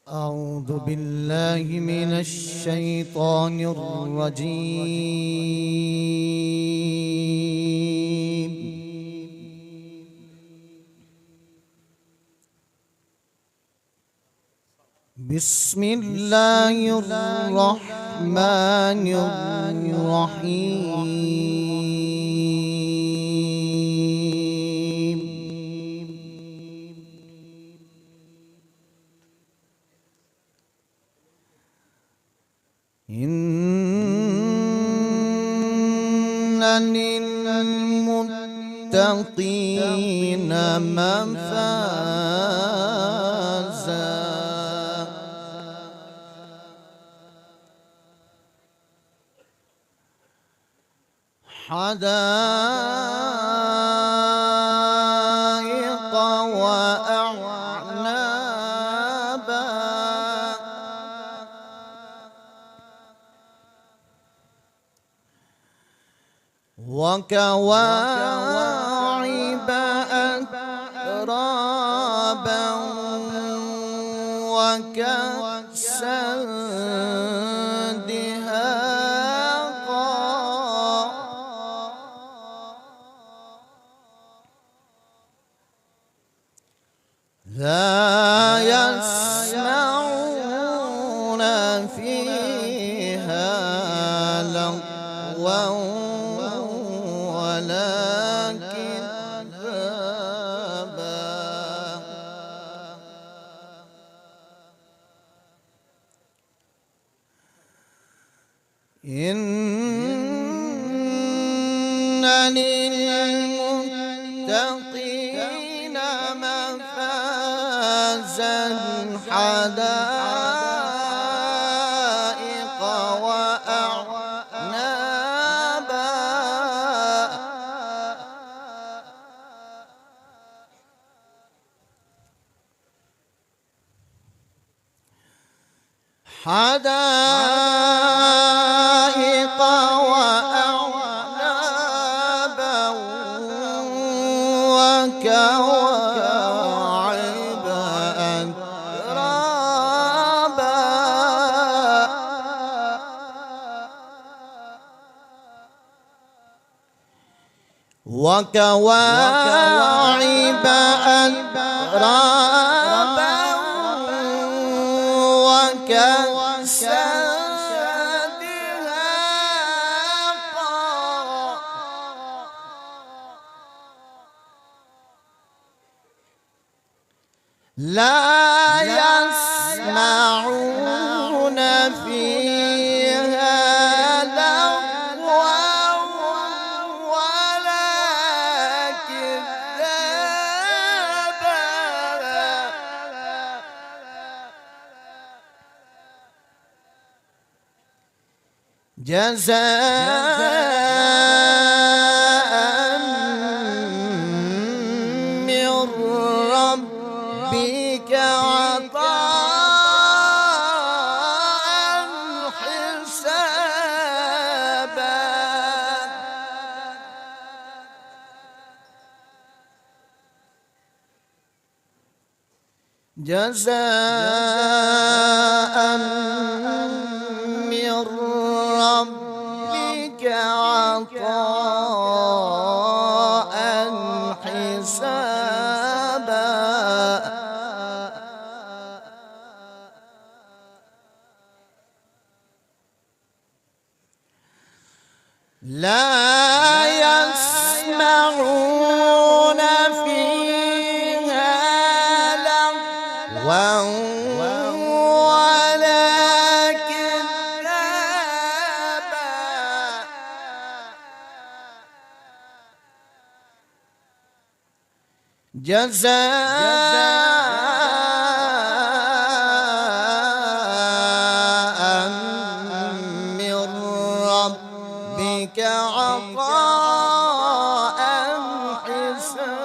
أعوذ بالله من الشيطان الرجيم. بسم الله الرحمن الرحيم. إن للمتقين مفازا حدائق وأعنابا وكواعب أترابا وكأسا دهاقا لا يسمعون فيها لغوا ولا كذابا إن للمتقين مفازا حدائق وأعنابا حدائق وأعنابا وكواعب أترابا وكواعب أترابا وكأسا دهاقا لا يسمعون فيها لغوا ولا كذابا جزاء من ربك عطاء حسابا جزاء من ربك عطاء حسابا لا يسمعون فيها لغوا ولا كذابا جزاء من ربك عطاء حسابا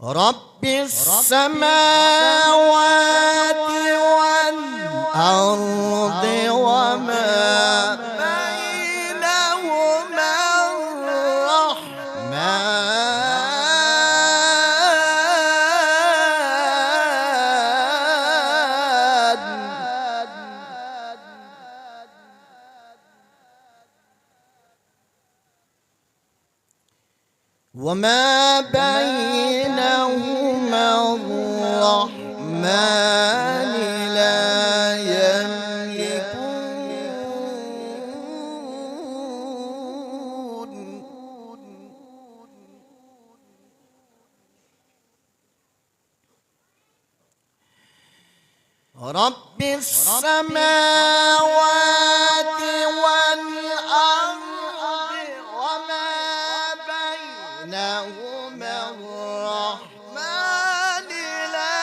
رب السماوات والأرض وما بينهما الرحمن وما بينهما الرحمن لا يملكون. رب السماوات والأرض وما بينهما الرحمن لا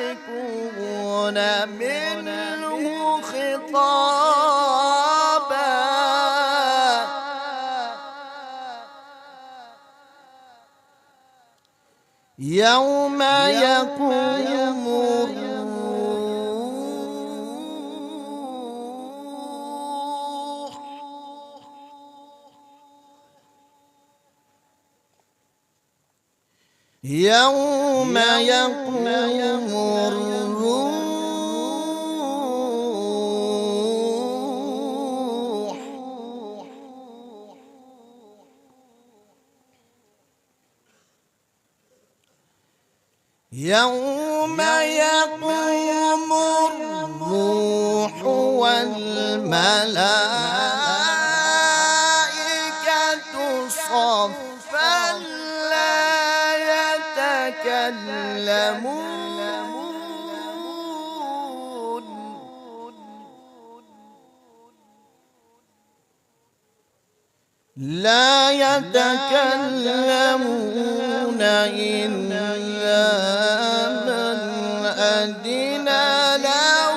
يملكون منه خطابا. يوم يقوم الروح يوم يقوم الروح يوم يقوم الروح والملائكة صفا لا يتكلمون إلا من أذن له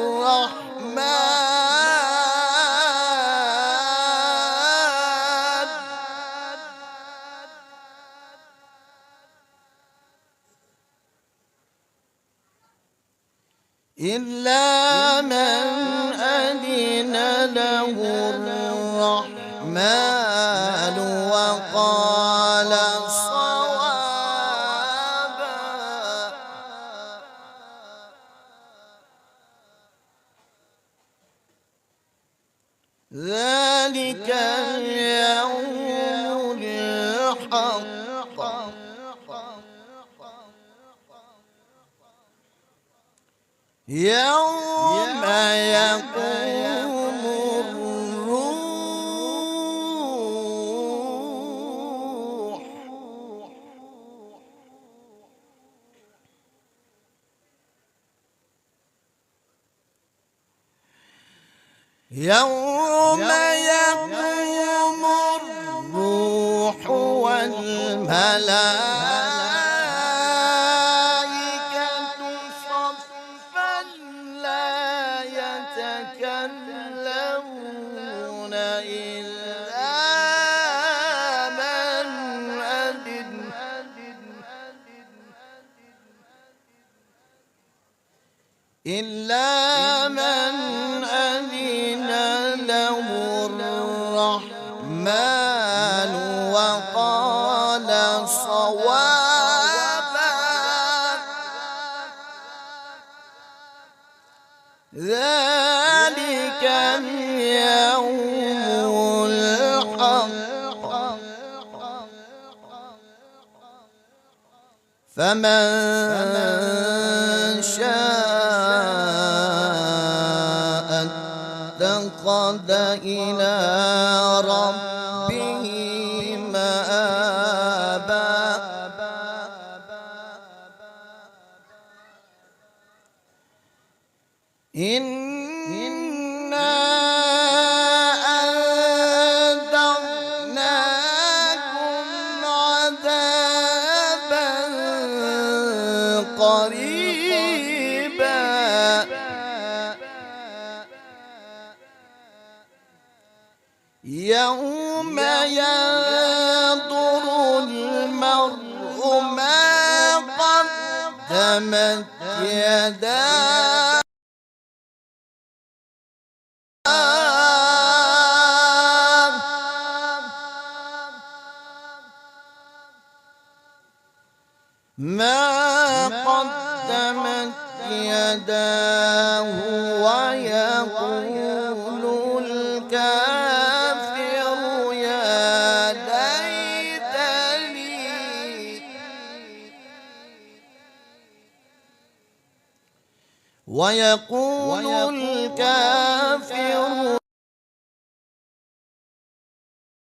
الرحمن. إلا من أذن له الرحمن وقال صوابا. ذلك اليوم الحق يوم يقوم الروح والملائكة صفا لا يتكلمون إلا من أذن له الرحمن وقال صوابا. ذلك اليوم الحق فمن شاء اتخذ إلى ربه مآبا. إنا أنذرناكم عذابا قريبا يوم ينظر المرء ما قدمت يداه ما قدمت يداه ويقول الكافر يا ويقول الكافر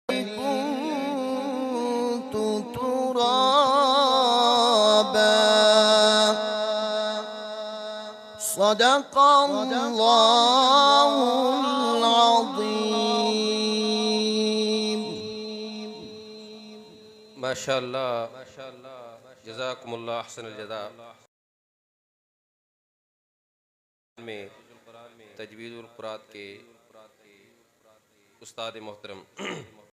كنت ترابا. صدق الله العظيم. ما شاء الله، جزاكم الله أحسن الجزاء. में तजवीज़ुल कुरात के उस्ताद मोहतरम